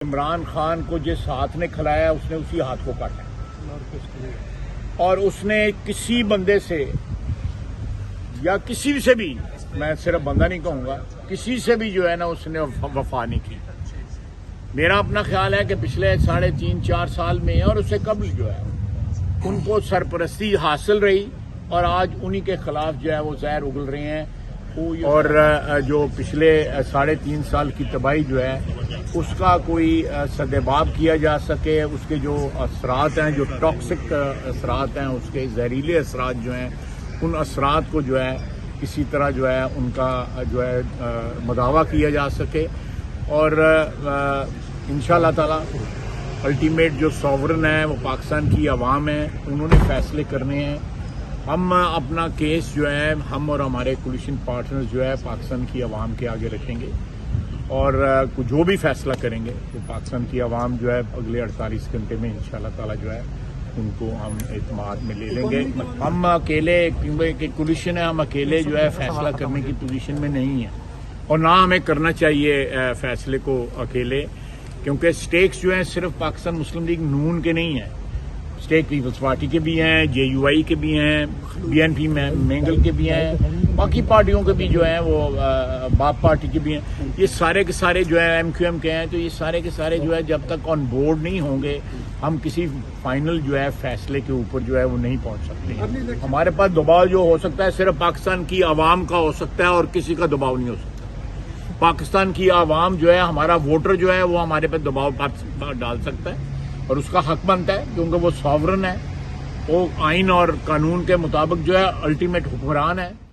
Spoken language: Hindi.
इमरान खान को जिस हाथ ने खिलाया उसने उसी हाथ को काटा और उसने किसी बंदे से या किसी से भी, मैं सिर्फ बंदा नहीं कहूंगा, किसी से भी जो है ना उसने वफा नहीं की। मेरा अपना ख्याल है कि पिछले 3.5-4 साल में और उससे कबल जो है उनको सरपरस्ती हासिल रही और आज उन्हीं के खिलाफ जो है वो जहर उगल रहे हैं। और जो पिछले 3.5 साल की तबाही जो है उसका कोई सदेबाब किया जा सके, उसके जो असरात हैं, जो टॉक्सिक असरात हैं, उसके जहरीले असरात जो हैं, उन असरात को जो है किसी तरह जो है उनका जो है मदावा किया जा सके। और इंशाअल्लाह ताला अल्टीमेट जो सॉवरन है वो पाकिस्तान की आवाम है, उन्होंने फैसले करने हैं। हम अपना केस जो है हम और हमारे कोलिशन पार्टनर्स जो है पाकिस्तान की आवाम के आगे रखेंगे और जो भी फैसला करेंगे तो पाकिस्तान की आवाम जो है अगले 48 घंटे में इंशाअल्लाह ताला जो है उनको हम एतमाद में ले लेंगे। हम अकेले, क्योंकि कोलिशन है, हम अकेले जो है फैसला करने की पोजीशन में नहीं है और ना हमें करना चाहिए फैसले को अकेले, क्योंकि स्टेक्स जो हैं सिर्फ पाकिस्तान मुस्लिम लीग नून के नहीं हैं, स्टेक पीपल्स पार्टी के भी हैं, JUI के भी हैं, BNP मेंगल के भी हैं, बाकी पार्टियों के भी जो हैं वो बाप पार्टी के भी हैं। ये सारे के सारे जो है MQM के हैं, तो ये सारे के सारे जो है जब तक ऑन बोर्ड नहीं होंगे हम किसी फाइनल जो है फैसले के ऊपर जो है वो नहीं पहुंच सकते। हमारे पास दबाव जो हो सकता है सिर्फ पाकिस्तान की आवाम का हो सकता है और किसी का दबाव नहीं हो सकता। पाकिस्तान की आवाम जो है, हमारा वोटर जो है वो हमारे पे दबाव डाल सकता है और उसका हक बनता है क्योंकि वो सॉवरन है, वो आइन और कानून के मुताबिक जो है अल्टीमेट हुक्मरान है।